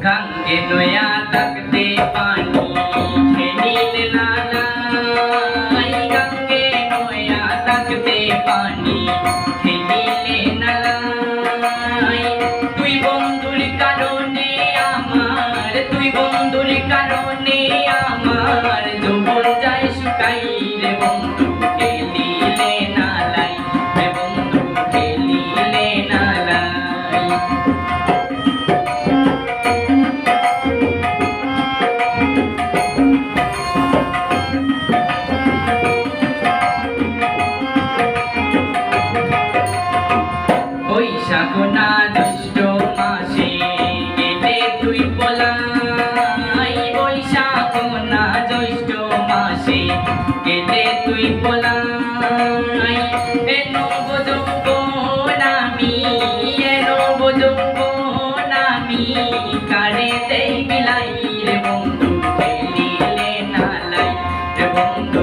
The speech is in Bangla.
गंगे नोया तकते पानी खेनील नालाई गंगे नोया तकते पानी खेनीले नालाई तुई बंधुर कारणे आमार तुई बंधुर कारणे आमार যৌবন যায় শুকাই রে বন্ধু খেলিলে নালাই রে বন্ধু খেলিলে নালাই বৈশাখ না জ্যৈষ্ঠ মাসে গেলে তুই পলাই বৈশাখ না জ্যৈষ্ঠ মাসে গেলে তুই পলাই এনো যৌবন আমি কারে দেই বিলাই রে বন্ধু খেলিলে নালাই রে বন্ধু